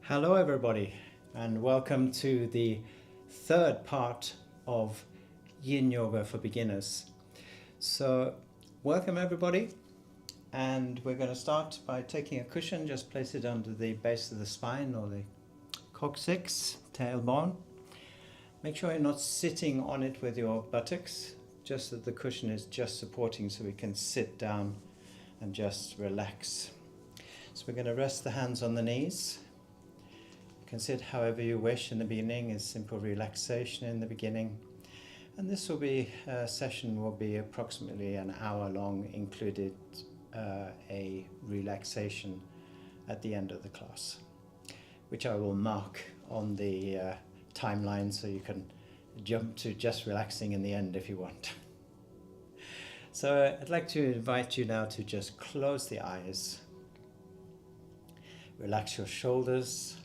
Hello everybody, and welcome to the third part of Yin Yoga for beginners. So welcome everybody, and we're going to start by taking a cushion. Just place it under the base of the spine or the coccyx, tailbone. Make sure you're not sitting on it with your buttocks, just that the cushion is just supporting so we can sit down and just relax. So we're going to rest the hands on the knees. You can sit however you wish in the beginning, is simple relaxation in the beginning. And this session will be approximately an hour long, included a relaxation at the end of the class, which I will mark on the timeline so you can jump to just relaxing in the end if you want. So I'd like to invite you now to just close the eyes. Relax your shoulders.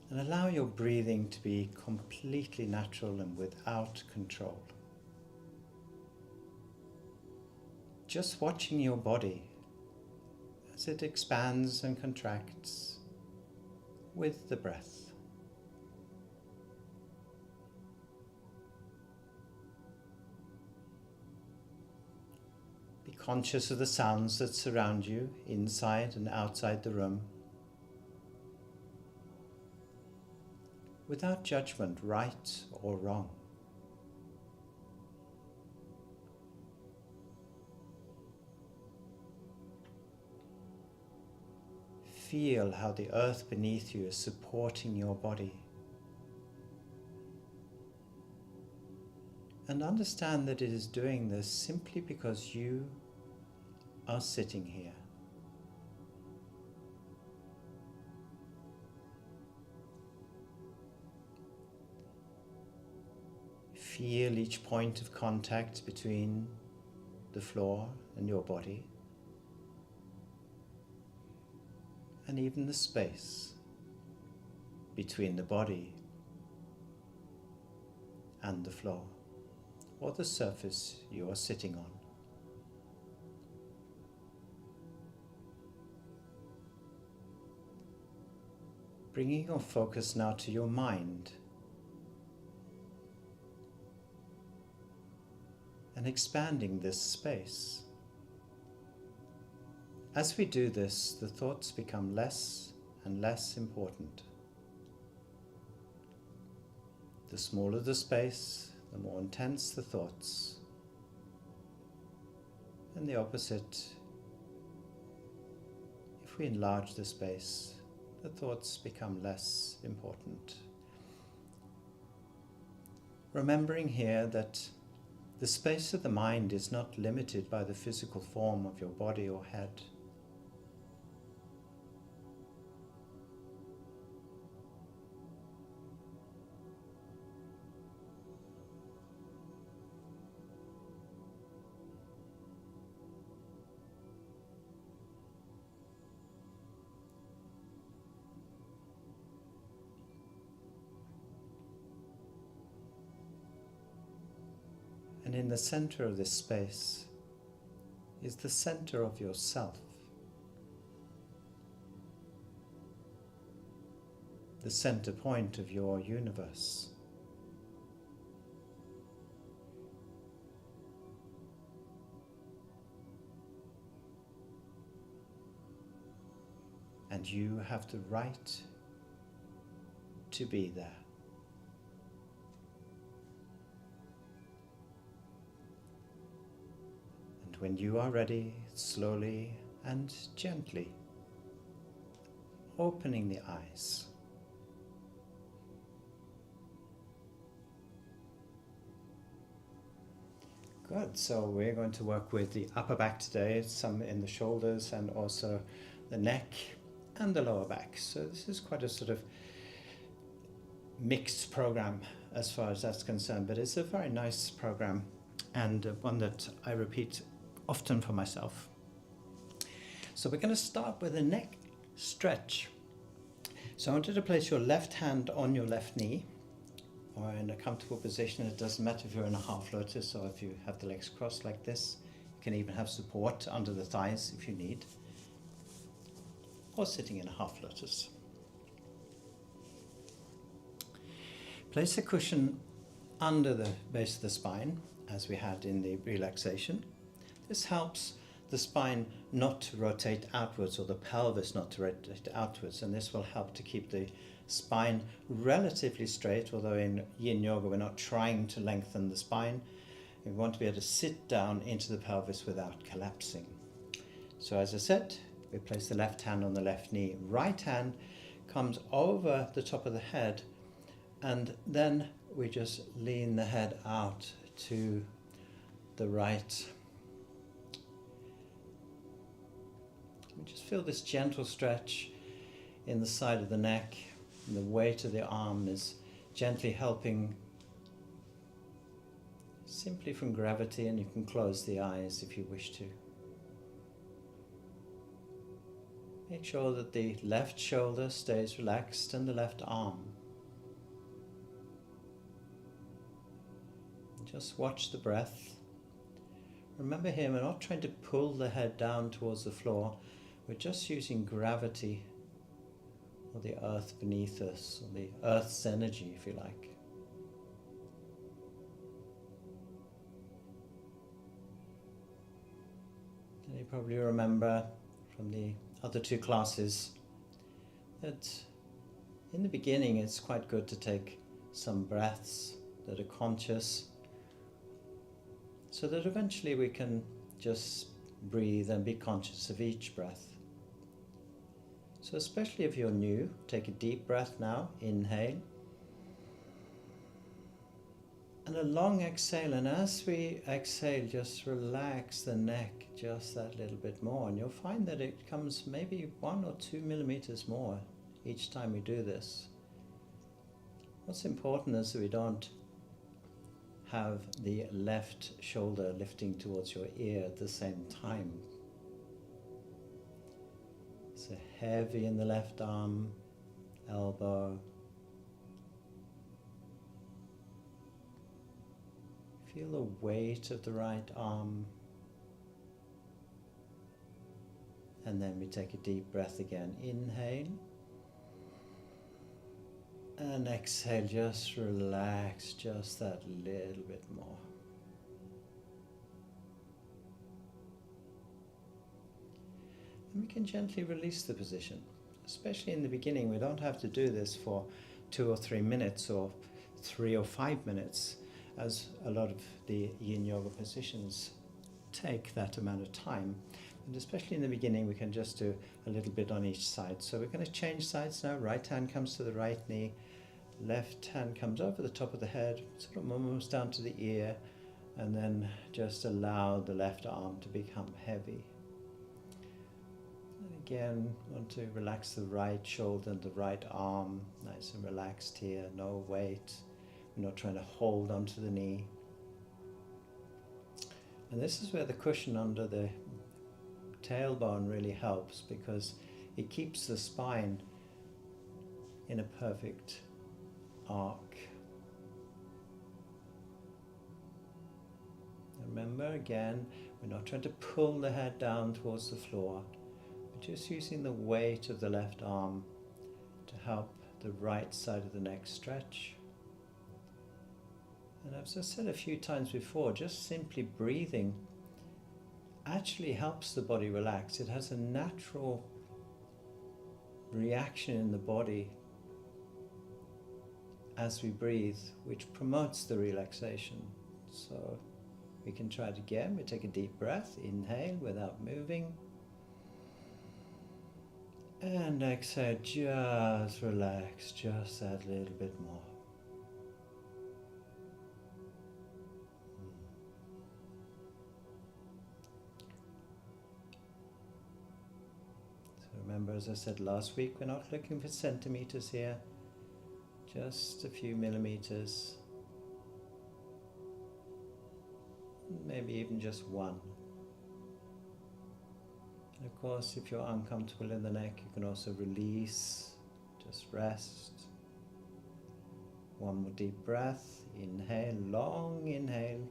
And allow your breathing to be completely natural and without control. Just watching your body as it expands and contracts with the breath. Be conscious of the sounds that surround you inside and outside the room, without judgment, right or wrong. Feel how the earth beneath you is supporting your body. And understand that it is doing this simply because you are sitting here. Feel each point of contact between the floor and your body, and even the space between the body and the floor, or the surface you are sitting on. Bringing your focus now to your mind, and expanding this space. As we do this, the thoughts become less and less important. The smaller the space, the more intense the thoughts. And the opposite, if we enlarge the space, the thoughts become less important. Remembering here that the space of the mind is not limited by the physical form of your body or head. And in the center of this space is the center of yourself, the center point of your universe. And you have the right to be there. When you are ready, slowly and gently opening the eyes. Good, so we're going to work with the upper back today, some in the shoulders and also the neck and the lower back. So this is quite a sort of mixed program as far as that's concerned, but it's a very nice program and one that I repeat often for myself. So we're going to start with a neck stretch. So I want you to place your left hand on your left knee or in a comfortable position. It doesn't matter if you're in a half lotus or if you have the legs crossed like this. You can even have support under the thighs if you need. or sitting in a half lotus. Place a cushion under the base of the spine, as we had in the relaxation. This helps the spine not to rotate outwards, or the pelvis not to rotate outwards, and this will help to keep the spine relatively straight, although in Yin Yoga we're not trying to lengthen the spine. We want to be able to sit down into the pelvis without collapsing. So as I said, we place the left hand on the left knee. Right hand comes over the top of the head, and then we just lean the head out to the right. We just feel this gentle stretch in the side of the neck, and the weight of the arm is gently helping simply from gravity, and you can close the eyes if you wish to. Make sure that the left shoulder stays relaxed and the left arm. Just watch the breath. Remember here, we're not trying to pull the head down towards the floor. We're just using gravity, or the earth beneath us, or the earth's energy, if you like. And you probably remember from the other two classes that in the beginning it's quite good to take some breaths that are conscious, so that eventually we can just breathe and be conscious of each breath. So especially if you're new, take a deep breath now, inhale, and a long exhale, and as we exhale, just relax the neck just that little bit more, and you'll find that it comes maybe 1 or 2 millimeters more each time we do this. What's important is that we don't have the left shoulder lifting towards your ear at the same time. So heavy in the left arm, elbow. Feel the weight of the right arm. And then we take a deep breath again. Inhale. And exhale, just relax just that little bit more. And we can gently release the position. Especially in the beginning, we don't have to do this for 2 or 3 minutes or 3 or 5 minutes, as a lot of the Yin Yoga positions take that amount of time. And especially in the beginning, we can just do a little bit on each side. So we're going to change sides now. Right hand comes to the right knee. Left hand comes over the top of the head, sort of almost down to the ear, and then just allow the left arm to become heavy. And again, want to relax the right shoulder and the right arm, nice and relaxed here, no weight. We're not trying to hold onto the knee. And this is where the cushion under the tailbone really helps, because it keeps the spine in a perfect arc. Remember again, we're not trying to pull the head down towards the floor. We're just using the weight of the left arm to help the right side of the neck stretch. And as I said a few times before, just simply breathing actually helps the body relax. It has a natural reaction in the body as we breathe, which promotes the relaxation. So we can try it again. We take a deep breath, inhale without moving, and exhale, just relax just that little bit more. Remember, as I said last week, we're not looking for centimeters here, just a few millimeters, maybe even just 1. And of course, if you're uncomfortable in the neck, you can also release, just rest. 1 more deep breath, inhale, long inhale,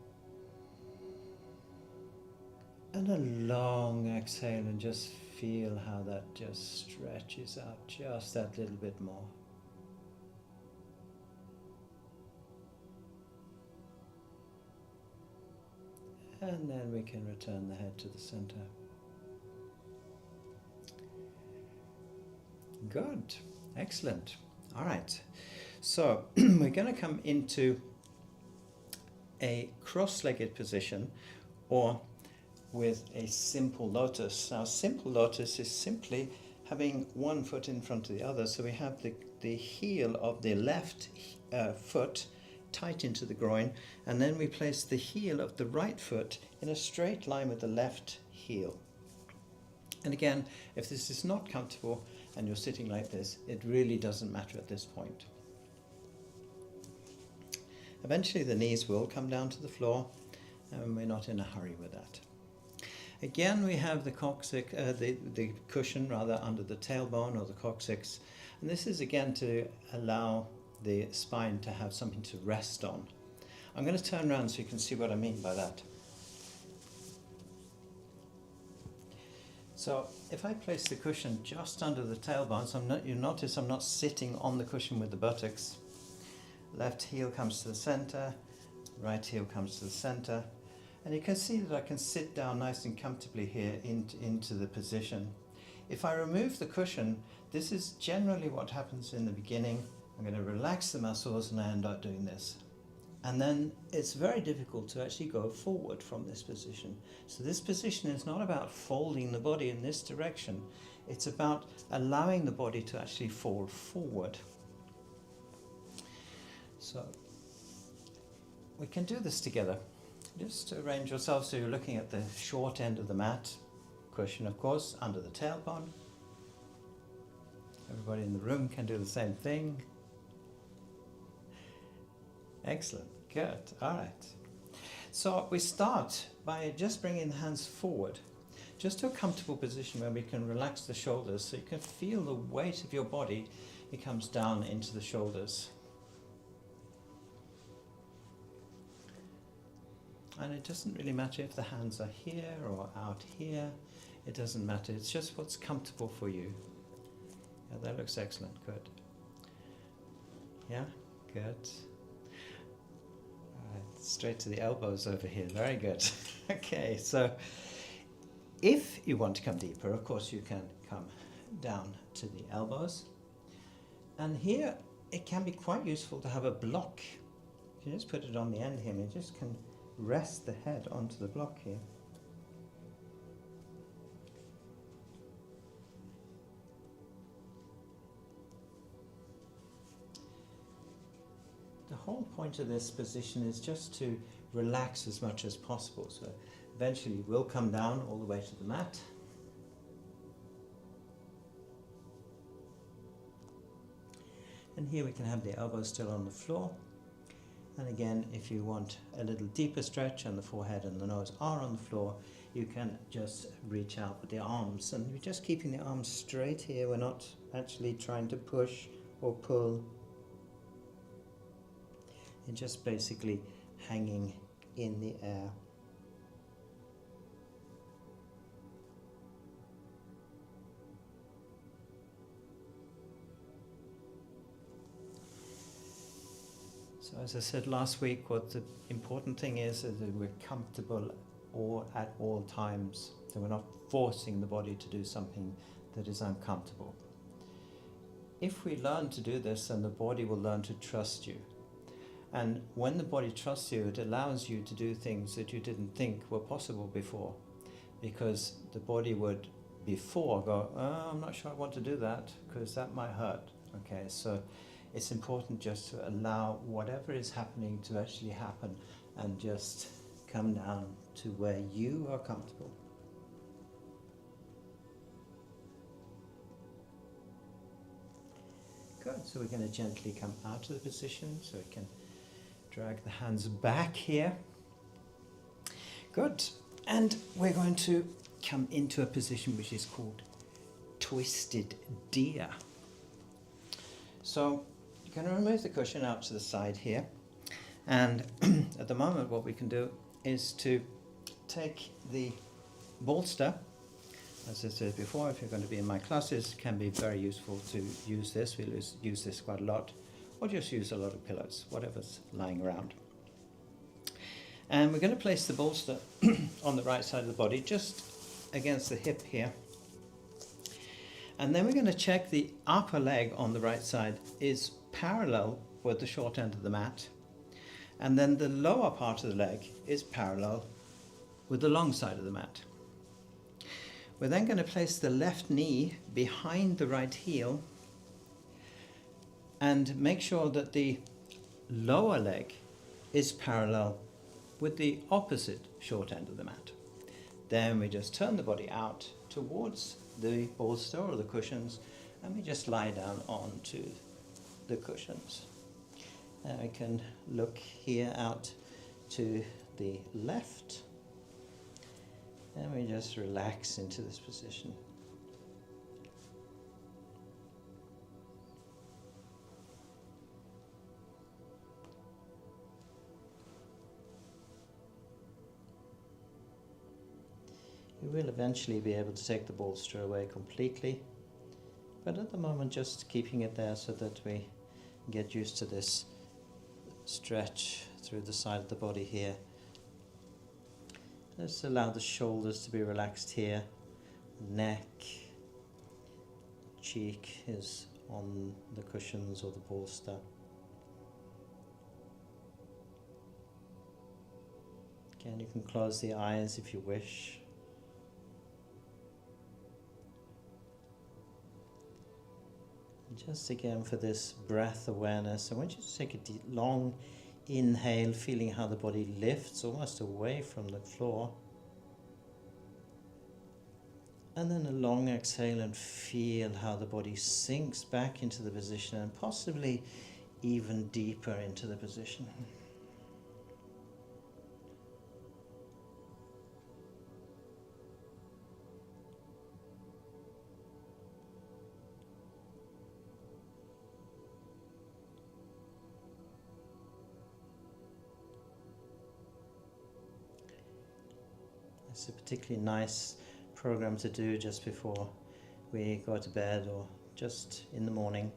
and a long exhale, and just feel how that just stretches out just that little bit more. And then we can return the head to the center. Good, excellent. All right, so we're going to come into a cross-legged position, or with a simple lotus. Now, simple lotus is simply having one foot in front of the other. So we have the heel of the left foot tight into the groin, and then we place the heel of the right foot in a straight line with the left heel. And again, if this is not comfortable and you're sitting like this, it really doesn't matter at this point. Eventually the knees will come down to the floor, and we're not in a hurry with that. Again, we have the coccyx, the cushion rather, under the tailbone or the coccyx, and this is again to allow the spine to have something to rest on. I'm going to turn around so you can see what I mean by that. So if I place the cushion just under the tailbone, so you notice I'm not sitting on the cushion with the buttocks. Left heel comes to the center, right heel comes to the center, and you can see that I can sit down nice and comfortably here into the position. If I remove the cushion, this is generally what happens in the beginning. I'm going to relax the muscles and I end up doing this. And then it's very difficult to actually go forward from this position. So this position is not about folding the body in this direction. It's about allowing the body to actually fall forward. So we can do this together. Just arrange yourself so you're looking at the short end of the mat. Cushion, of course, under the tailbone. Everybody in the room can do the same thing. Excellent, good, all right. So we start by just bringing the hands forward, just to a comfortable position where we can relax the shoulders so you can feel the weight of your body. It comes down into the shoulders. And it doesn't really matter if the hands are here or out here. It doesn't matter, it's just what's comfortable for you. Yeah, that looks excellent, good. Yeah, good. Straight to the elbows over here, very good. Okay, so if you want to come deeper, of course you can come down to the elbows. And here it can be quite useful to have a block. You just put it on the end here and you just can rest the head onto the block here. The whole point of this position is just to relax as much as possible. So eventually we'll come down all the way to the mat. And here we can have the elbows still on the floor. And again, if you want a little deeper stretch and the forehead and the nose are on the floor, you can just reach out with the arms. And we're just keeping the arms straight here. We're not actually trying to push or pull. You're just basically hanging in the air. So as I said last week, what the important thing is that we're comfortable at all times. So we're not forcing the body to do something that is uncomfortable. If we learn to do this, then the body will learn to trust you. And when the body trusts you, it allows you to do things that you didn't think were possible before. Because the body would before go, oh, I'm not sure I want to do that, because that might hurt. Okay, so it's important just to allow whatever is happening to actually happen and just come down to where you are comfortable. Good, so we're going to gently come out of the position so we can drag the hands back here. Good, and we're going to come into a position which is called Twisted Deer. So you're going to remove the cushion out to the side here, and at the moment what we can do is to take the bolster As I said before, if you're going to be in my classes, it can be very useful to use this. We'll use this quite a lot, or just use a lot of pillows, whatever's lying around. And we're going to place the bolster on the right side of the body, just against the hip here. And then we're going to check the upper leg on the right side is parallel with the short end of the mat. And then the lower part of the leg is parallel with the long side of the mat. We're then going to place the left knee behind the right heel and make sure that the lower leg is parallel with the opposite short end of the mat. Then we just turn the body out towards the bolster or the cushions, and we just lie down onto the cushions. And we can look here out to the left, and we just relax into this position. You will eventually be able to take the bolster away completely, but at the moment just keeping it there so that we get used to this stretch through the side of the body here. Just allow the shoulders to be relaxed here, neck, cheek is on the cushions or the bolster. Again, you can close the eyes if you wish. Just again for this breath awareness, I want you to take a deep, long inhale, feeling how the body lifts almost away from the floor. And then a long exhale and feel how the body sinks back into the position and possibly even deeper into the position. It's a particularly nice program to do just before we go to bed or just in the morning.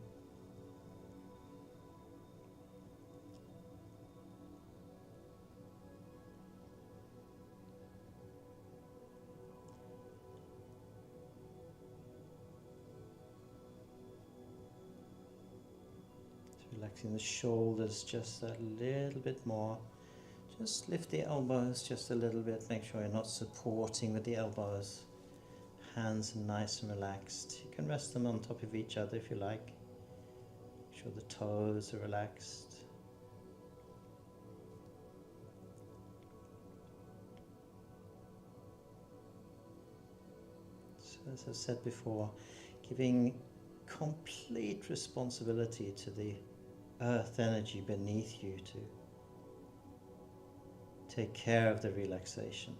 Relaxing the shoulders just a little bit more. Just lift the elbows just a little bit. Make sure you're not supporting with the elbows. Hands are nice and relaxed. You can rest them on top of each other if you like. Make sure the toes are relaxed. So as I said before, giving complete responsibility to the earth energy beneath you to take care of the relaxation.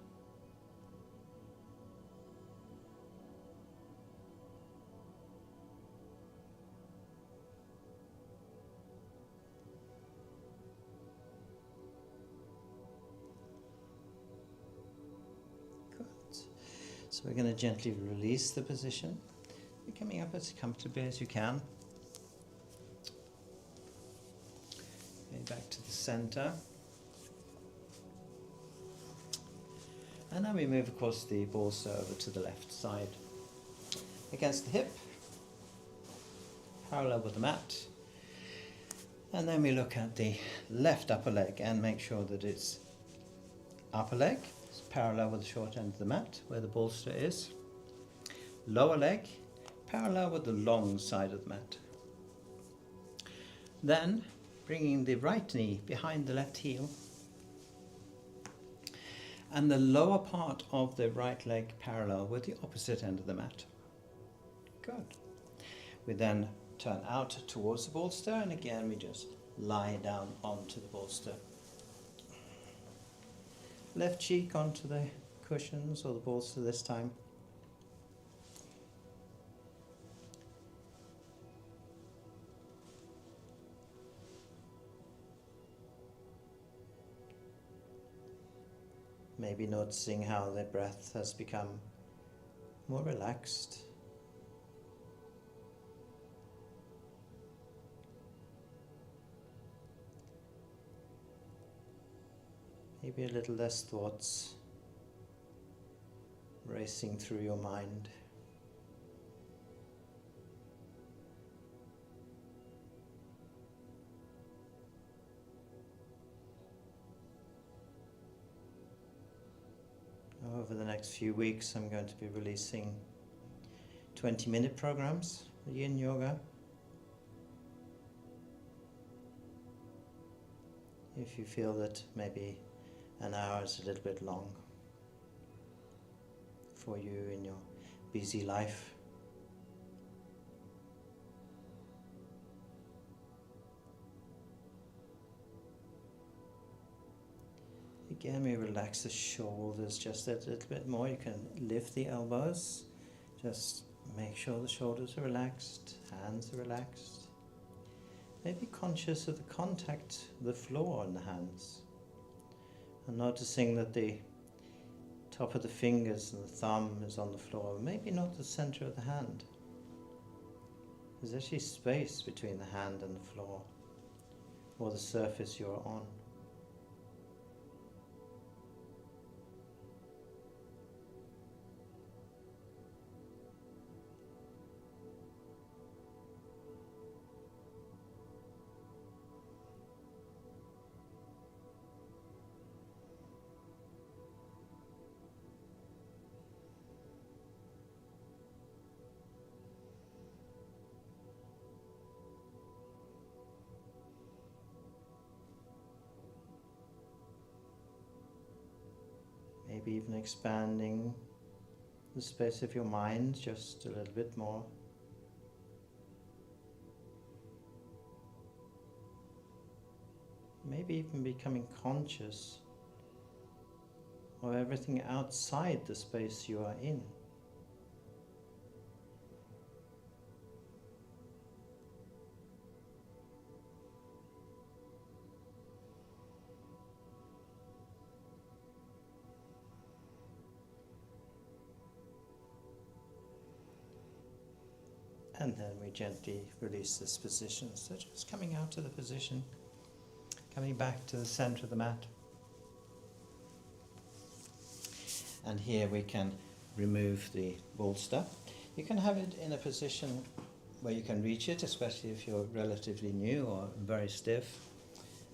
Good. So we're going to gently release the position. You're coming up as comfortably as you can. Okay, back to the center. And now we move across the bolster over to the left side. Against the hip, parallel with the mat. And then we look at the left upper leg and make sure that its upper leg is parallel with the short end of the mat, where the bolster is. Lower leg, parallel with the long side of the mat. Then, bringing the right knee behind the left heel, and the lower part of the right leg parallel with the opposite end of the mat. Good. We then turn out towards the bolster, and again we just lie down onto the bolster. Left cheek onto the cushions or the bolster this time. Maybe noticing how the breath has become more relaxed. Maybe a little less thoughts racing through your mind. Over the next few weeks, I'm going to be releasing 20-minute programs for Yin Yoga. If you feel that maybe an hour is a little bit long for you in your busy life. Again, we relax the shoulders just a little bit more. You can lift the elbows. Just make sure the shoulders are relaxed, hands are relaxed. Maybe conscious of the contact of the floor in the hands. And noticing that the top of the fingers and the thumb is on the floor, maybe not the center of the hand. There's actually space between the hand and the floor, or the surface you're on. Maybe even expanding the space of your mind just a little bit more. Maybe even becoming conscious of everything outside the space you are in. And then we gently release this position. So just coming out of the position, coming back to the center of the mat. And here we can remove the bolster. You can have it in a position where you can reach it, especially if you're relatively new or very stiff.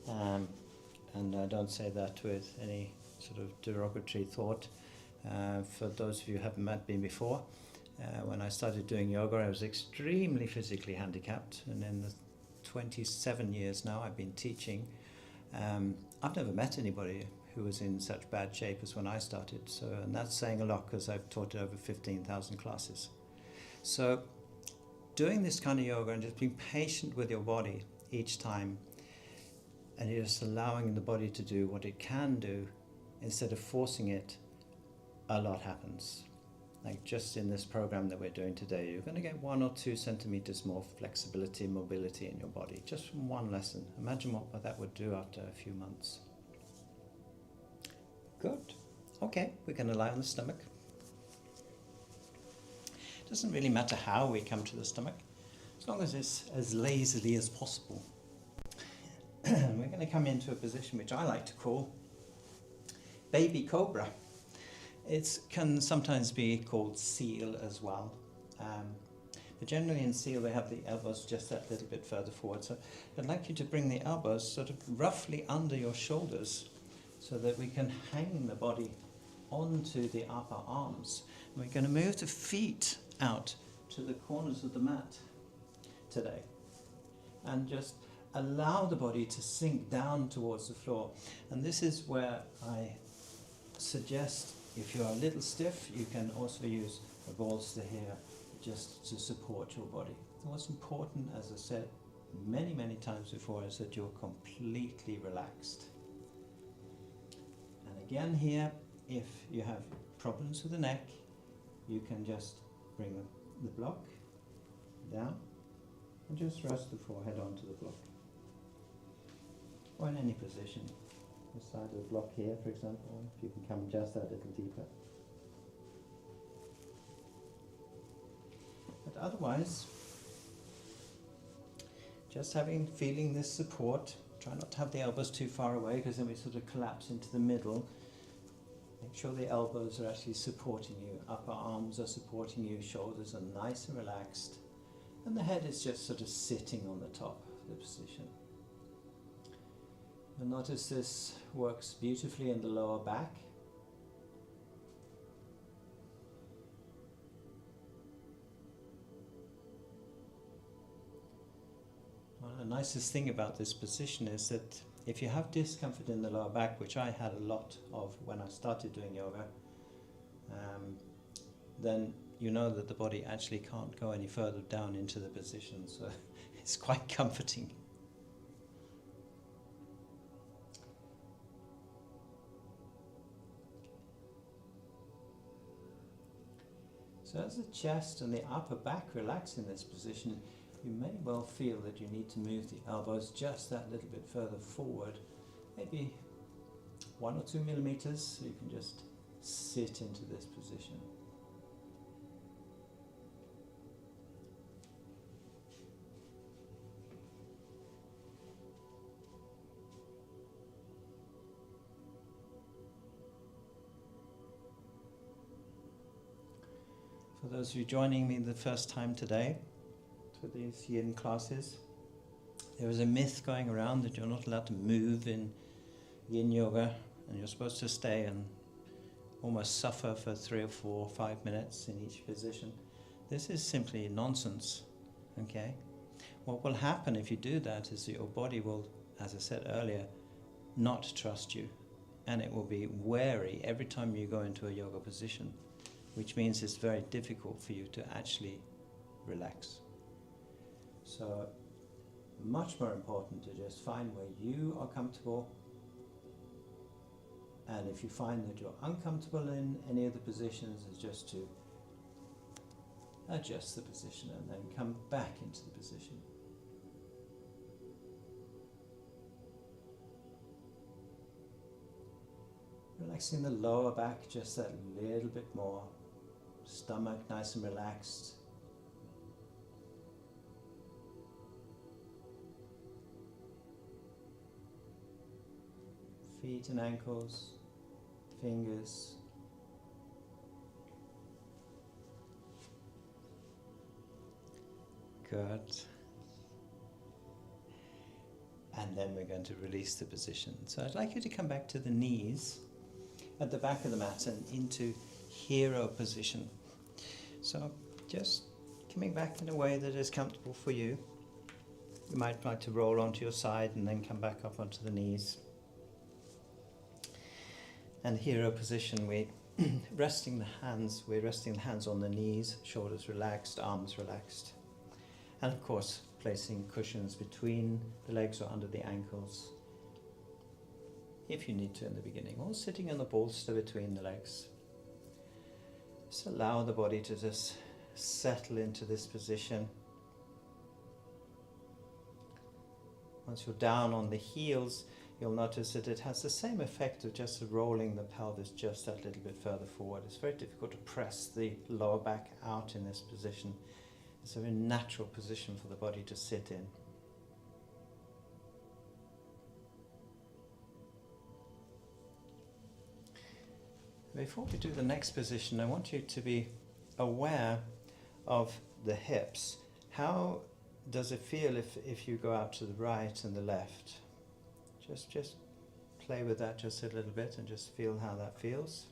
And I don't say that with any sort of derogatory thought. For those of you who haven't met me before, when I started doing yoga, I was extremely physically handicapped, and in the 27 years now I've been teaching, I've never met anybody who was in such bad shape as when I started. So, and that's saying a lot because I've taught over 15,000 classes. So doing this kind of yoga and just being patient with your body each time, and you're just allowing the body to do what it can do instead of forcing it, a lot happens. Like just in this program that we're doing today, you're going to get 1 or 2 centimeters more flexibility and mobility in your body, just from one lesson. Imagine what that would do after a few months. Good. Okay, we're going to lie on the stomach. Doesn't really matter how we come to the stomach, as long as it's as lazily as possible. We're going to come into a position which I like to call baby cobra. It can sometimes be called seal as well. But generally in seal we have the elbows just that little bit further forward. So I'd like you to bring the elbows sort of roughly under your shoulders so that we can hang the body onto the upper arms. And we're going to move the feet out to the corners of the mat today. And just allow the body to sink down towards the floor. And this is where I suggest, if you're a little stiff, you can also use a bolster here just to support your body. And what's important, as I said many, many times before, is that you're completely relaxed. And again here, if you have problems with the neck, you can just bring the block down and just rest the forehead onto the block. Or in any position. The side of the block here, for example, if you can come just that little deeper. otherwise, just feeling this support. Try not to have the elbows too far away because then we sort of collapse into the middle. Make sure the elbows are actually supporting you, upper arms are supporting you, shoulders are nice and relaxed, and the head is just sort of sitting on the top of the position. You'll notice this works beautifully in the lower back. Well, the nicest thing about this position is that if you have discomfort in the lower back, which I had a lot of when I started doing yoga, then you know that the body actually can't go any further down into the position, so it's quite comforting. So as the chest and the upper back relax in this position, you may well feel that you need to move the elbows just that little bit further forward, maybe 1 or 2 millimeters, so you can just sit into this position. For those of you joining me the first time today for these Yin classes, there is a myth going around that you're not allowed to move in Yin Yoga and you're supposed to stay and almost suffer for 3 or 4 or 5 minutes in each position. This is simply nonsense, okay? What will happen if you do that is that your body will, as I said earlier, not trust you, and it will be wary every time you go into a yoga position, which means it's very difficult for you to actually relax. So, much more important to just find where you are comfortable, and if you find that you're uncomfortable in any of the positions, is just to adjust the position and then come back into the position. Relaxing the lower back just that little bit more. Stomach nice and relaxed. Feet and ankles, fingers. Good. And then we're going to release the position. So I'd like you to come back to the knees at the back of the mat and into hero position. So just coming back in a way that is comfortable for you. You might like to roll onto your side and then come back up onto the knees. And hero position, we're resting the hands on the knees, shoulders relaxed, arms relaxed. And of course, placing cushions between the legs or under the ankles, if you need to in the beginning, or sitting on the bolster between the legs. Just allow the body to just settle into this position. Once you're down on the heels, you'll notice that it has the same effect of just rolling the pelvis just that little bit further forward. It's very difficult to press the lower back out in this position. It's a very natural position for the body to sit in. Before we do the next position, I want you to be aware of the hips. How does it feel if you go out to the right and the left? Just play with that just a little bit and just feel how that feels.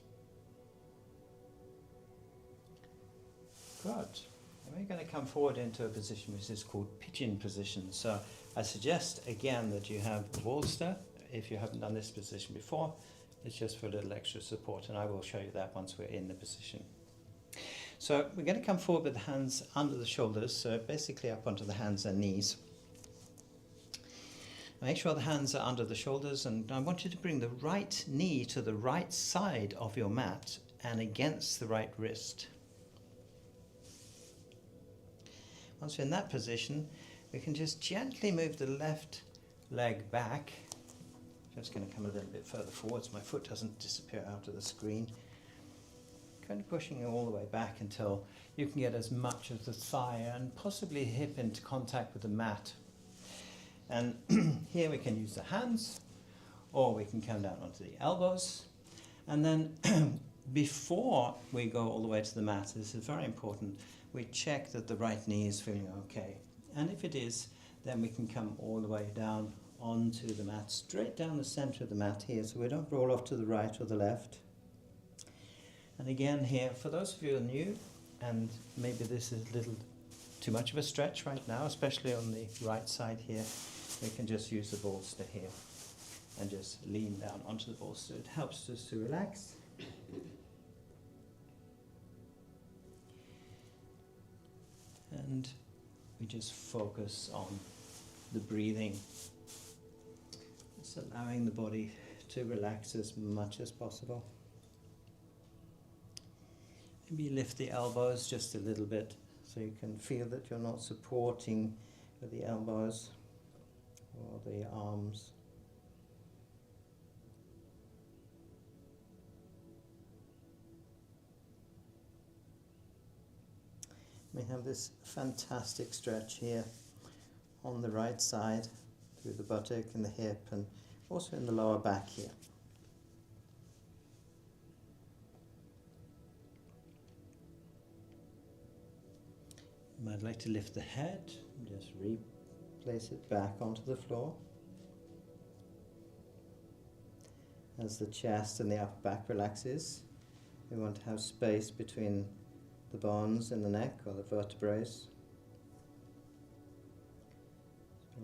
Good. And we're going to come forward into a position which is called pigeon position. So I suggest again that you have the bolster. If you haven't done this position before, it's just for a little extra support, and I will show you that once we're in the position. So we're going to come forward with the hands under the shoulders, so basically up onto the hands and knees. Make sure the hands are under the shoulders, and I want you to bring the right knee to the right side of your mat and against the right wrist. Once we're in that position, we can just gently move the left leg back. Just going to come a little bit further forward so my foot doesn't disappear out of the screen. kind of pushing it all the way back until you can get as much of the thigh and possibly hip into contact with the mat. And here we can use the hands, or we can come down onto the elbows. And then before we go all the way to the mat, this is very important, we check that the right knee is feeling okay. And if it is, then we can come all the way down onto the mat, straight down the center of the mat here, so we don't roll off to the right or the left. And again here, for those of you who are new, and maybe this is a little too much of a stretch right now, especially on the right side here, we can just use the bolster here and just lean down onto the bolster. It helps us to relax. And we just focus on the breathing. Just allowing the body to relax as much as possible. Maybe lift the elbows just a little bit so you can feel that you're not supporting with the elbows or the arms. We have this fantastic stretch here on the right side through the buttock and the hip, and also in the lower back here. You might like to lift the head and just replace it back onto the floor. As the chest and the upper back relaxes, we want to have space between the bones in the neck or the vertebrae.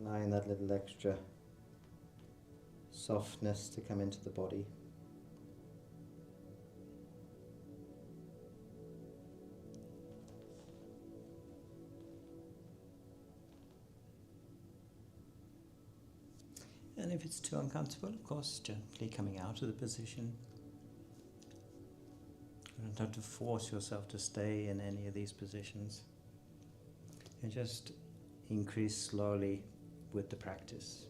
Allowing that little extra softness to come into the body. And if it's too uncomfortable, of course, gently coming out of the position. You don't have to force yourself to stay in any of these positions. You just increase slowly with the practice.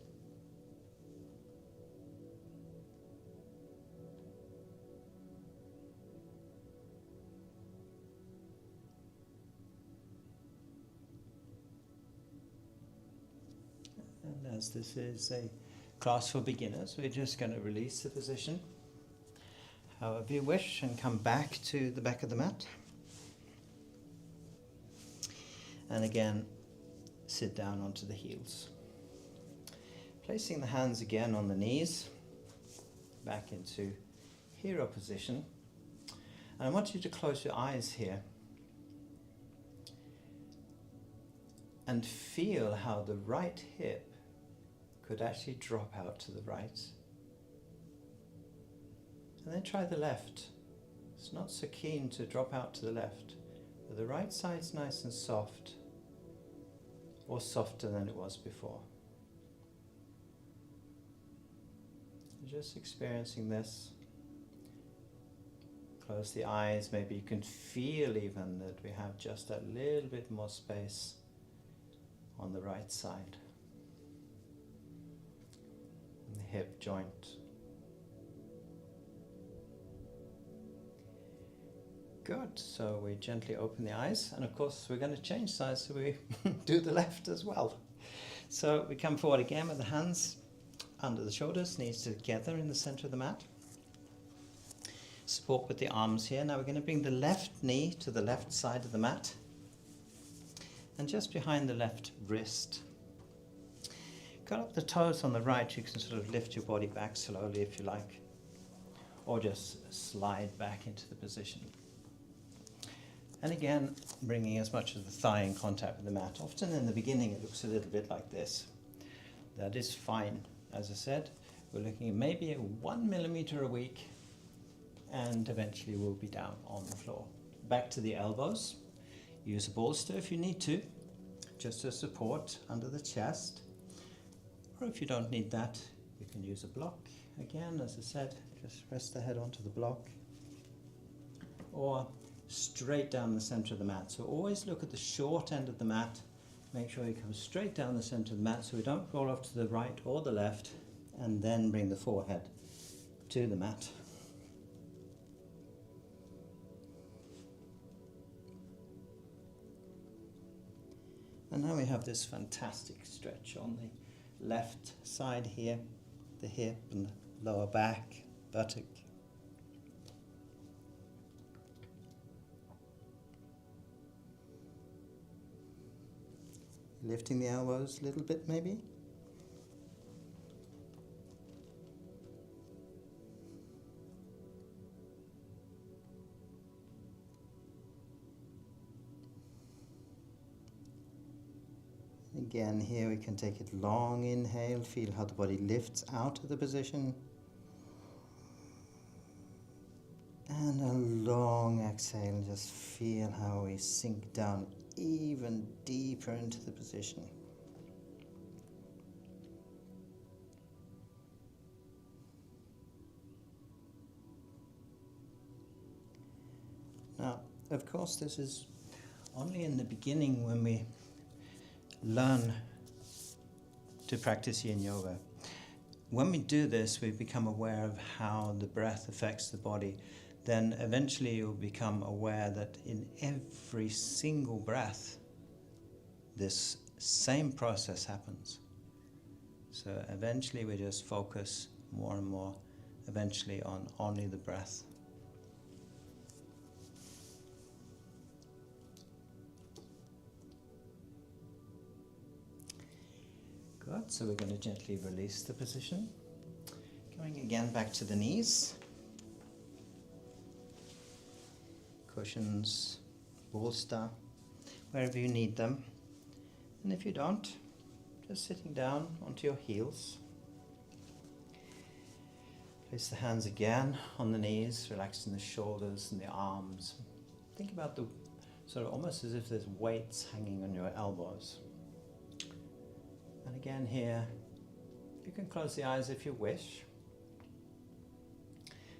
And as this is a class for beginners, we're just going to release the position however you wish and come back to the back of the mat. And again, sit down onto the heels. Placing the hands again on the knees, back into hero position. And I want you to close your eyes here and feel how the right hip could actually drop out to the right. And then try the left. It's not so keen to drop out to the left, but the right side's nice and soft, or softer than it was before. Just experiencing this. Close the eyes, maybe you can feel even that we have just a little bit more space on the right side. And the hip joint. Good, so we gently open the eyes, and of course we're going to change sides, so we do the left as well. So we come forward again with the hands under the shoulders, knees together in the center of the mat. Support with the arms here. Now we're going to bring the left knee to the left side of the mat, and just behind the left wrist. Cut up the toes on the right, you can sort of lift your body back slowly if you like, or just slide back into the position. And again, bringing as much of the thigh in contact with the mat. Often in the beginning it looks a little bit like this. That is fine. As I said, we're looking at maybe 1 millimeter a week, and eventually we'll be down on the floor. Back to the elbows. Use a bolster if you need to, just as support under the chest. Or if you don't need that, you can use a block. Again, as I said, just rest the head onto the block. Or straight down the center of the mat. So always look at the short end of the mat. Make sure you come straight down the center of the mat so we don't roll off to the right or the left, and then bring the forehead to the mat. And now we have this fantastic stretch on the left side here, the hip and the lower back, buttock. Lifting the elbows a little bit maybe. Again, here we can take it long inhale, feel how the body lifts out of the position. And a long exhale, just feel how we sink down even deeper into the position. Now, of course, this is only in the beginning when we learn to practice Yin Yoga. When we do this, we become aware of how the breath affects the body. Then eventually you'll become aware that in every single breath, this same process happens. So eventually we just focus more and more, eventually on only the breath. Good, so we're going to gently release the position. Going again back to the knees. Cushions, bolster, wherever you need them. And if you don't, just sitting down onto your heels. Place the hands again on the knees, relaxing the shoulders and the arms. Think about the sort of almost as if there's weights hanging on your elbows. And again here, you can close the eyes if you wish.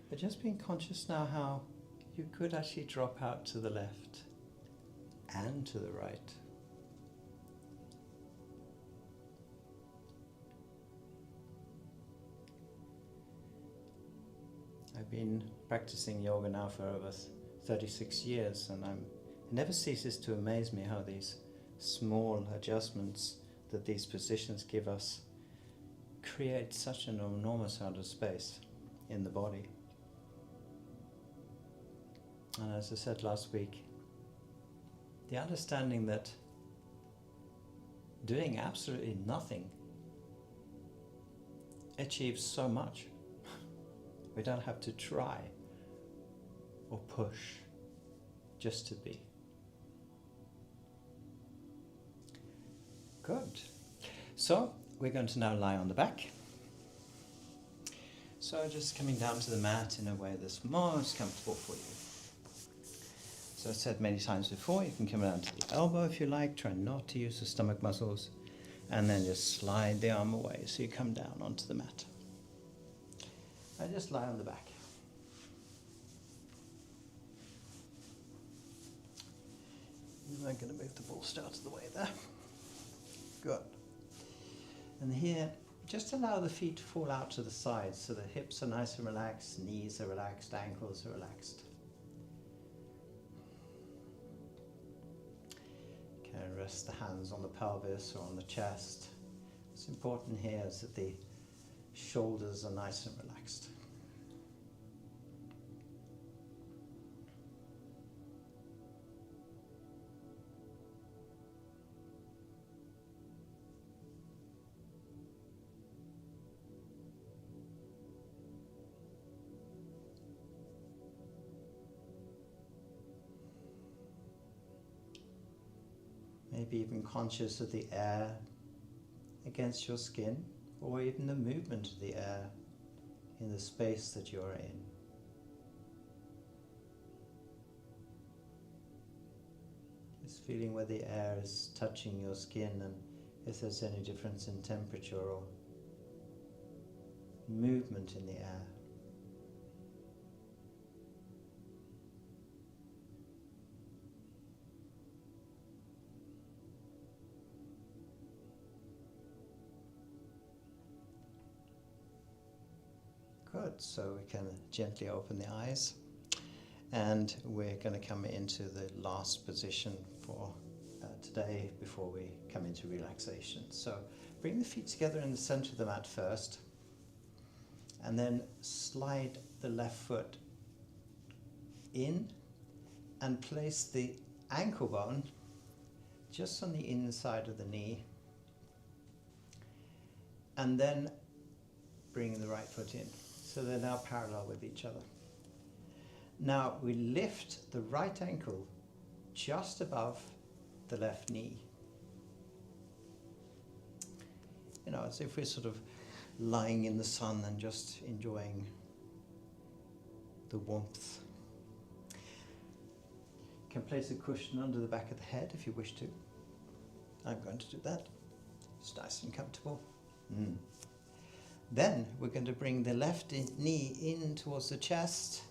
But just being conscious now how you could actually drop out to the left and to the right. I've been practicing yoga now for over 36 years, and it never ceases to amaze me how these small adjustments that these positions give us create such an enormous amount of space in the body. And as I said last week, the understanding that doing absolutely nothing achieves so much. We don't have to try or push, just to be. Good. So we're going to now lie on the back. So just coming down to the mat in a way that's most comfortable for you. So I said many times before, you can come down to the elbow if you like, try not to use the stomach muscles, and then just slide the arm away so you come down onto the mat. I just lie on the back. I'm going to move the bolster out of the way there. Good. And here, just allow the feet to fall out to the sides so the hips are nice and relaxed, knees are relaxed, ankles are relaxed. You can rest the hands on the pelvis or on the chest. What's important here is that the shoulders are nice and relaxed. Maybe even conscious of the air against your skin, or even the movement of the air in the space that you're in. Just feeling where the air is touching your skin and if there's any difference in temperature or movement in the air. Good, so we can gently open the eyes, and we're going to come into the last position for today. today before we come into relaxation. So bring the feet together in the center of the mat first, and then slide the left foot in and place the ankle bone just on the inside of the knee, and then bring the right foot in. So they're now parallel with each other. Now we lift the right ankle just above the left knee. You know, as if we're sort of lying in the sun and just enjoying the warmth. You can place a cushion under the back of the head if you wish to. I'm going to do that. It's nice and comfortable. Then we're going to bring the left knee in towards the chest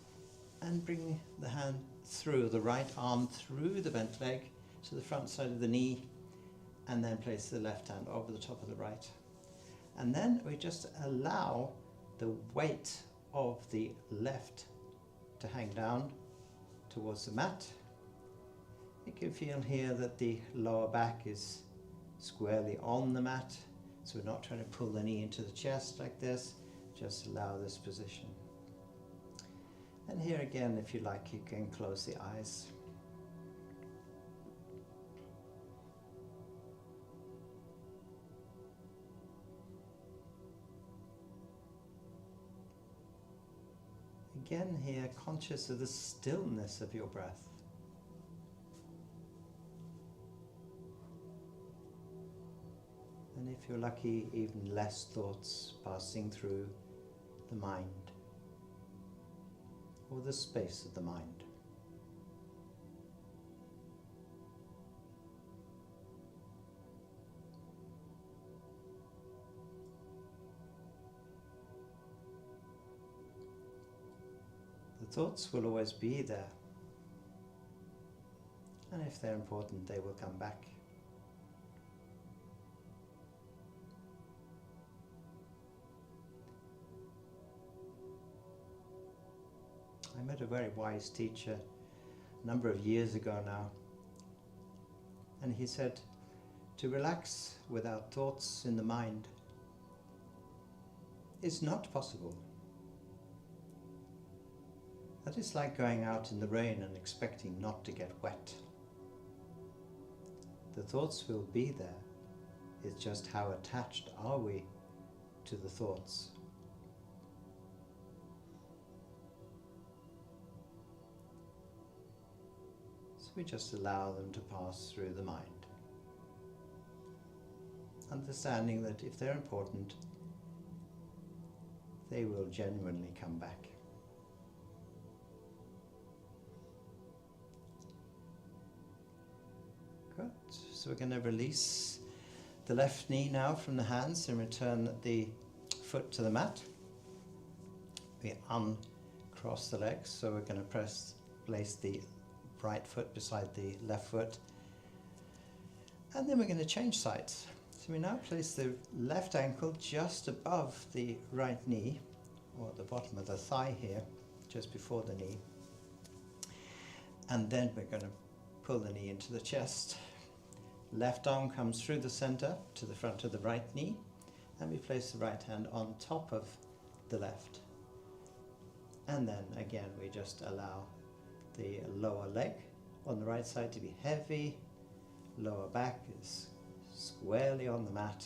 and bring the hand through, the right arm through the bent leg to the front side of the knee, and then place the left hand over the top of the right. And then we just allow the weight of the left to hang down towards the mat. You can feel here that the lower back is squarely on the mat, so we're not trying to pull the knee into the chest like this, just allow this position. And here again, if you like, you can close the eyes. Again here, conscious of the stillness of your breath. And if you're lucky, even less thoughts passing through the mind, or the space of the mind. The thoughts will always be there, and if they're important, they will come back. I met a very wise teacher a number of years ago now, and he said to relax without thoughts in the mind is not possible. That is like going out in the rain and expecting not to get wet. The thoughts will be there, it's just how attached are we to the thoughts. We just allow them to pass through the mind, understanding that if they're important, they will genuinely come back. Good. So we're going to release the left knee now from the hands and return the foot to the mat. We uncross the legs, so we're going to place the right foot beside the left foot, and then we're going to change sides. So we now place the left ankle just above the right knee, or at the bottom of the thigh here, just before the knee, and then we're going to pull the knee into the chest. Left arm comes through the center to the front of the right knee, and we place the right hand on top of the left, and then again we just allow the lower leg on the right side to be heavy, lower back is squarely on the mat.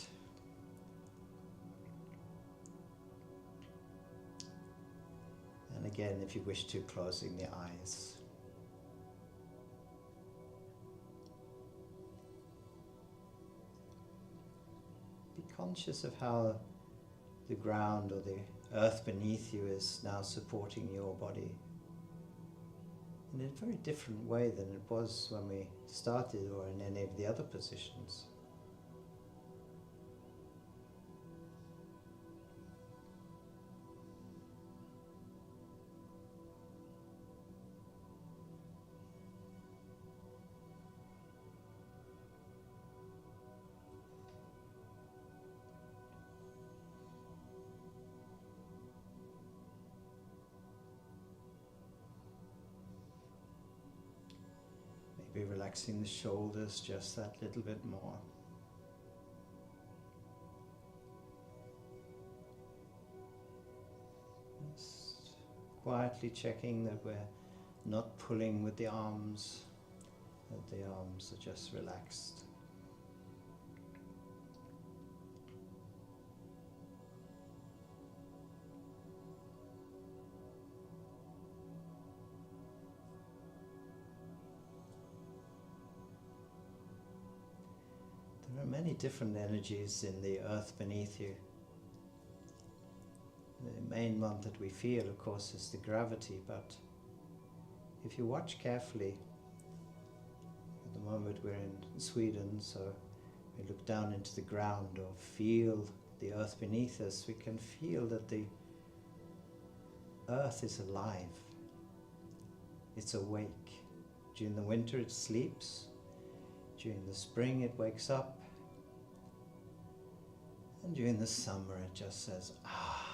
And again, if you wish to, closing the eyes. Be conscious of how the ground or the earth beneath you is now supporting your body in a very different way than it was when we started or in any of the other positions. relaxing the shoulders just that little bit more. Just quietly checking that we're not pulling with the arms, that the arms are just relaxed. There are many different energies in the earth beneath you. The main one that we feel, of course, is the gravity, but if you watch carefully, at the moment we're in Sweden, so we look down into the ground or feel the earth beneath us, we can feel that the earth is alive. It's awake. During the winter it sleeps. During the spring it wakes up. And during the summer it just says, ah.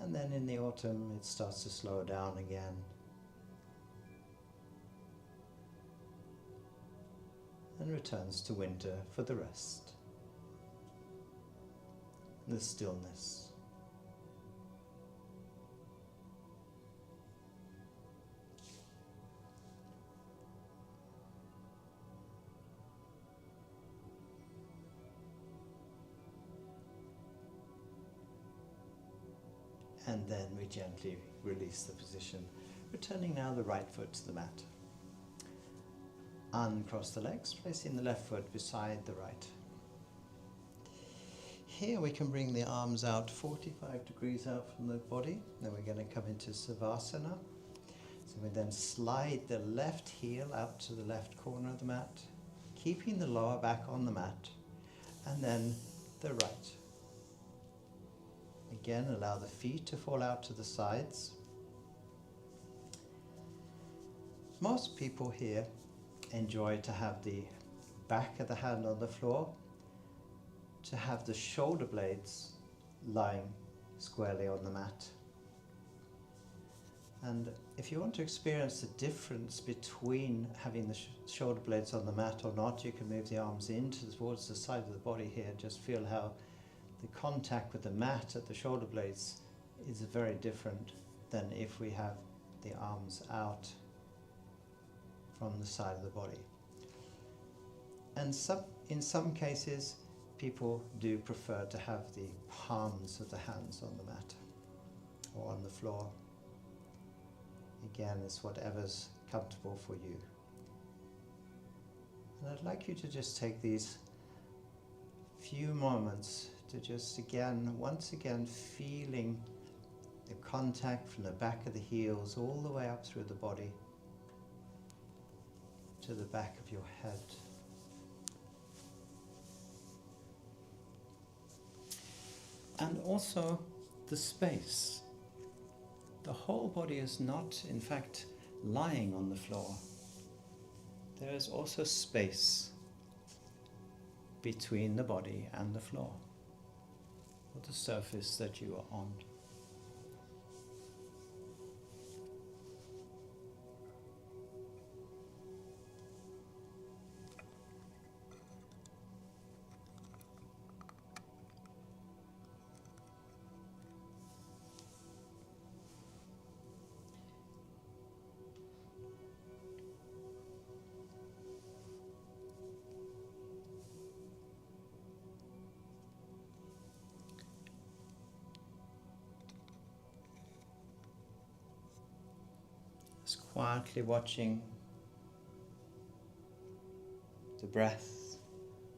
And then in the autumn it starts to slow down again. And returns to winter for the rest. The stillness. And then we gently release the position, returning now the right foot to the mat. Uncross the legs, placing the left foot beside the right. Here we can bring the arms out 45 degrees out from the body. Then we're going to come into Savasana. So we then slide the left heel out to the left corner of the mat, keeping the lower back on the mat, and then the right. Again, allow the feet to fall out to the sides. Most people here enjoy to have the back of the hand on the floor, to have the shoulder blades lying squarely on the mat. And if you want to experience the difference between having the shoulder blades on the mat or not, you can move the arms towards the side of the body here. Just feel how the contact with the mat at the shoulder blades is very different than if we have the arms out from the side of the body. And in some cases, people do prefer to have the palms of the hands on the mat or on the floor. Again, it's whatever's comfortable for you. And I'd like you to just take these few moments to just once again feeling the contact from the back of the heels all the way up through the body to the back of your head. And also the space. The whole body is not, in fact, lying on the floor. There is also space between the body and the floor, or the surface that you are on. Quietly watching the breath,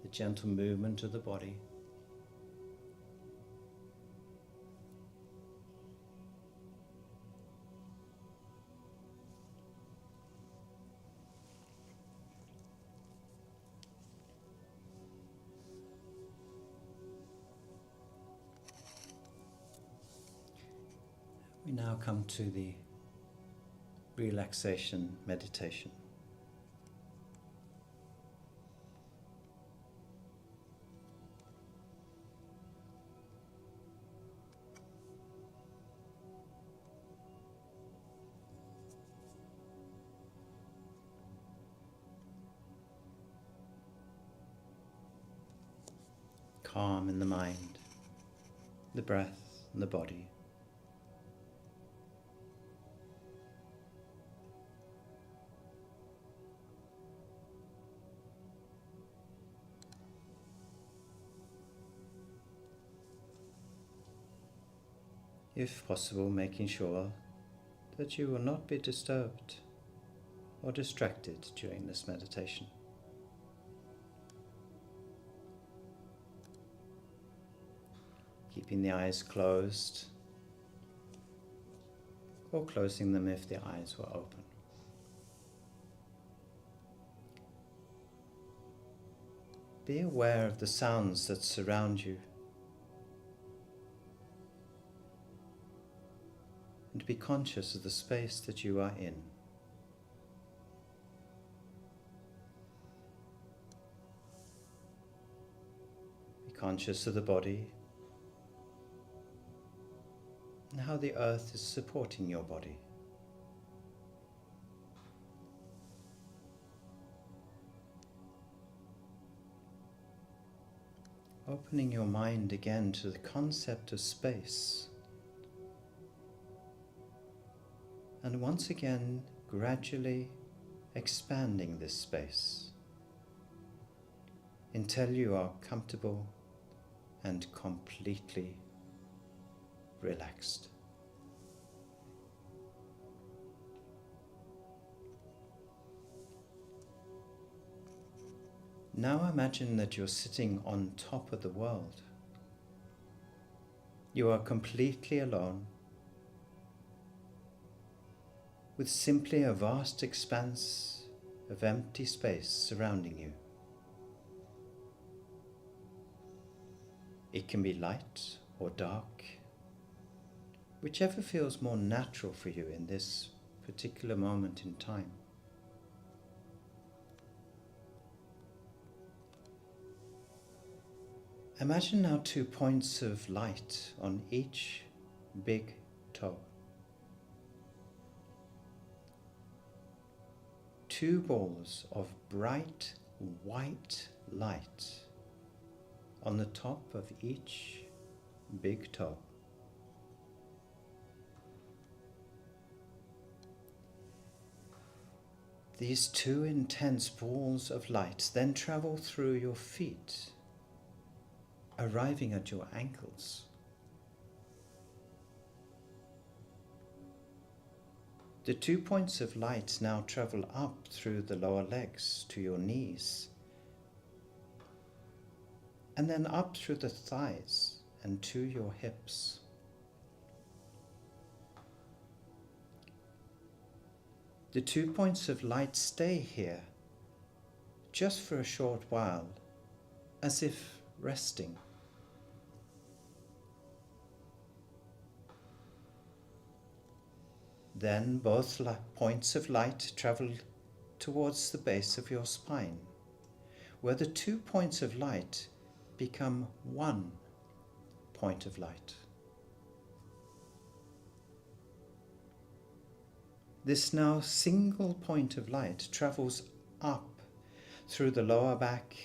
the gentle movement of the body. We now come to the relaxation meditation. calm in the mind, the breath and the body. If possible, making sure that you will not be disturbed or distracted during this meditation. Keeping the eyes closed or closing them if the eyes were open. Be aware of the sounds that surround you and be conscious of the space that you are in. Be conscious of the body and how the earth is supporting your body. Opening your mind again to the concept of space. And once again, gradually expanding this space until you are comfortable and completely relaxed. Now imagine that you're sitting on top of the world. You are completely alone, with simply a vast expanse of empty space surrounding you. It can be light or dark, whichever feels more natural for you in this particular moment in time. Imagine now 2 points of light on each big toe. 2 balls of bright white light on the top of each big toe. These 2 intense balls of light then travel through your feet, arriving at your ankles. The 2 points of light now travel up through the lower legs to your knees, and then up through the thighs and to your hips. The 2 points of light stay here just for a short while, as if resting. Then both points of light travel towards the base of your spine, where the 2 points of light become 1 point of light. This now single point of light travels up through the lower back,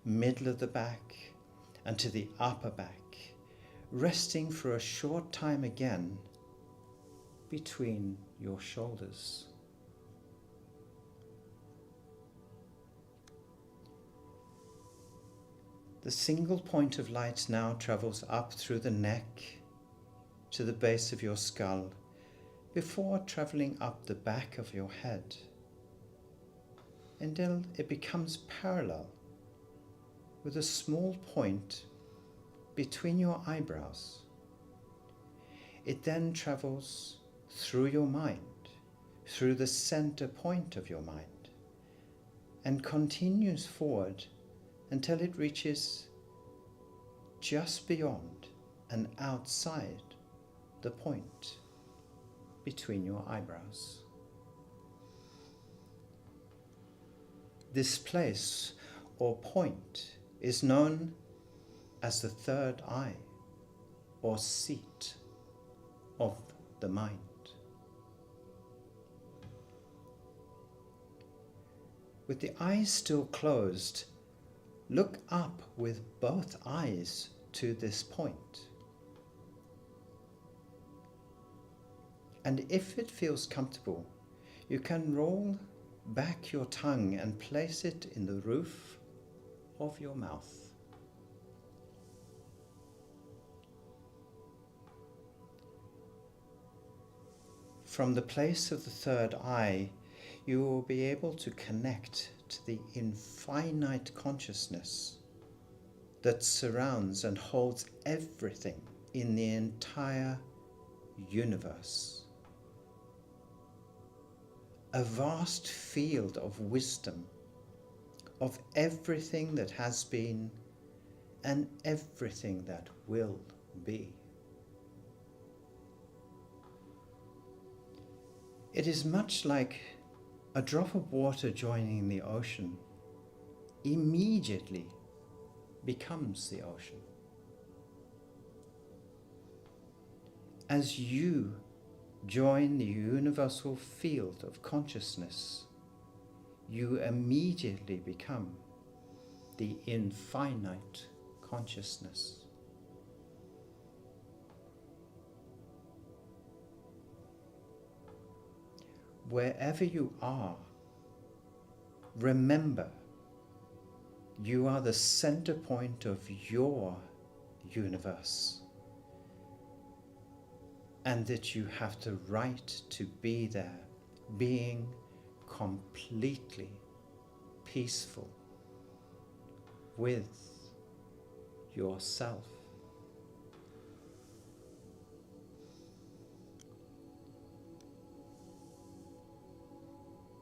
middle of the back, and to the upper back, resting for a short time again between your shoulders. The single point of light now travels up through the neck to the base of your skull before traveling up the back of your head until it becomes parallel with a small point between your eyebrows. It then travels through your mind, through the center point of your mind, and continues forward until it reaches just beyond and outside the point between your eyebrows. This place or point is known as the third eye or seat of the mind. With the eyes still closed, look up with both eyes to this point. And if it feels comfortable, you can roll back your tongue and place it in the roof of your mouth. From the place of the third eye, you will be able to connect to the infinite consciousness that surrounds and holds everything in the entire universe. A vast field of wisdom of everything that has been and everything that will be. It is much like a drop of water joining the ocean immediately becomes the ocean. As you join the universal field of consciousness, you immediately become the infinite consciousness. Wherever you are, remember you are the center point of your universe, and that you have the right to be there, being completely peaceful with yourself.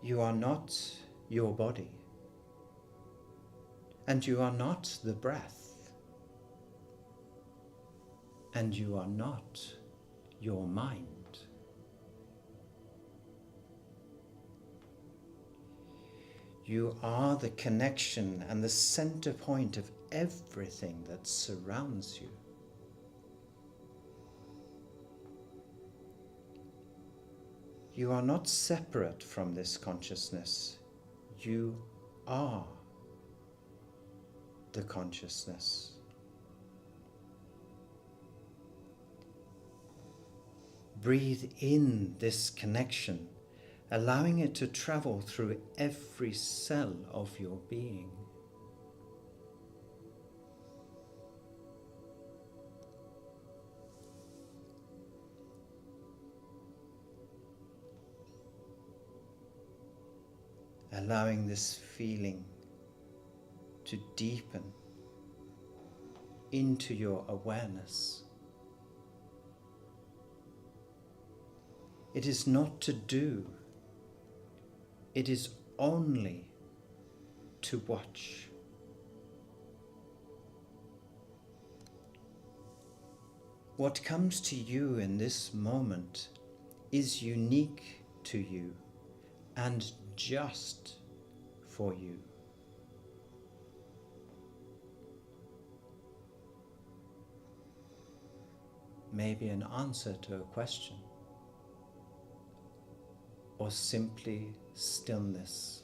You are not your body, and you are not the breath, and you are not your mind. You are the connection and the center point of everything that surrounds you. You are not separate from this consciousness. You are the consciousness. Breathe in this connection, allowing it to travel through every cell of your being. Allowing this feeling to deepen into your awareness. It is not to do, it is only to watch. What comes to you in this moment is unique to you and just for you. Maybe an answer to a question, or simply stillness.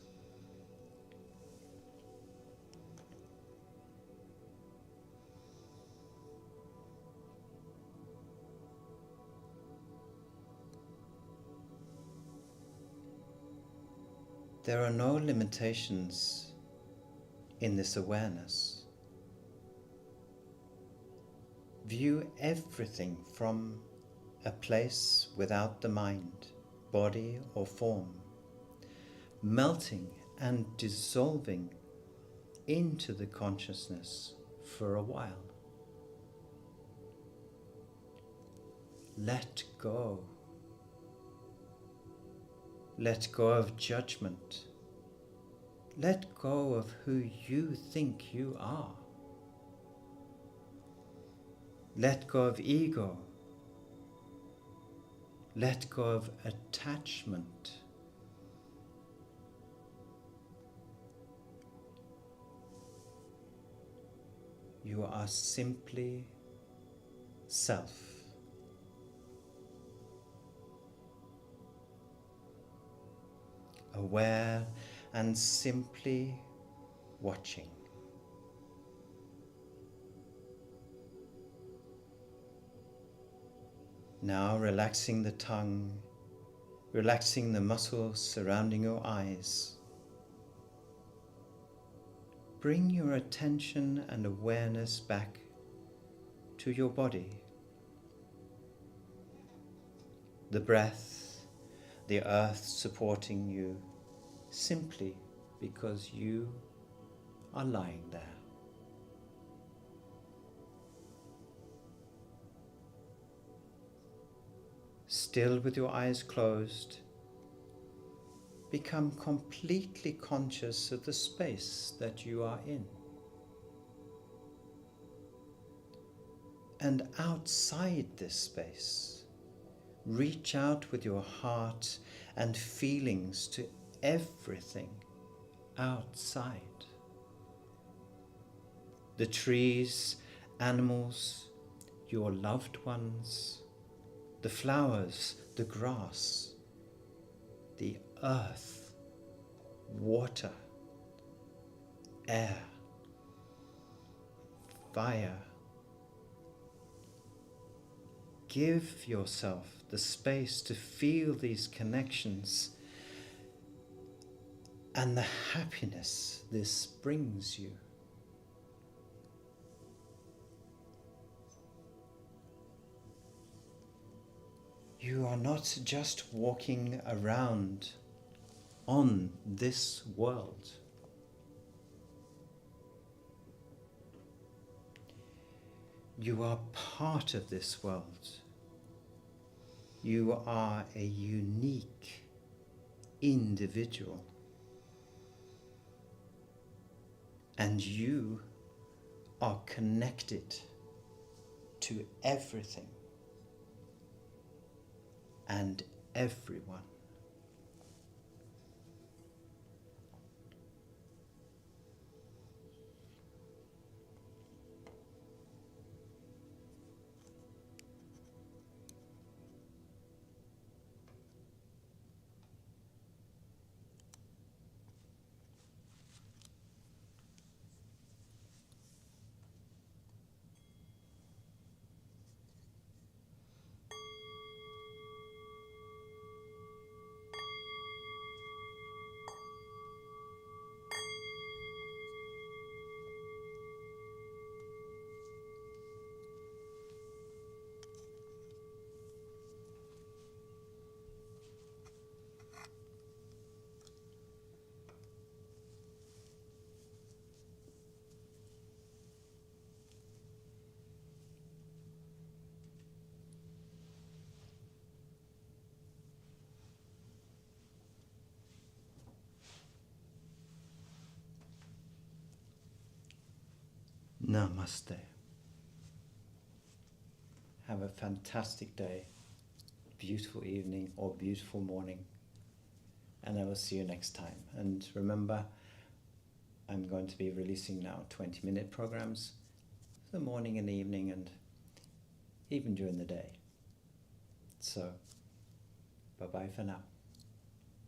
There are no limitations in this awareness. View everything from a place without the mind, body or form, melting and dissolving into the consciousness for a while. Let go. Let go of judgment. Let go of who you think you are. Let go of ego. Let go of attachment. You are simply self. Aware and simply watching. Now relaxing the tongue, relaxing the muscles surrounding your eyes. Bring your attention and awareness back to your body. The breath, the earth supporting you simply because you are lying there. Still with your eyes closed, become completely conscious of the space that you are in. And outside this space, reach out with your heart and feelings to everything outside. The trees, animals, your loved ones, the flowers, the grass, the earth, water, air, fire. Give yourself the space to feel these connections and the happiness this brings you. You are not just walking around on this world. You are part of this world. You are a unique individual. And you are connected to everything and everyone. Namaste. Have a fantastic day, beautiful evening or beautiful morning, and I will see you next time. And remember, I'm going to be releasing now 20-minute programs for the morning and the evening and even during the day. So, bye-bye for now.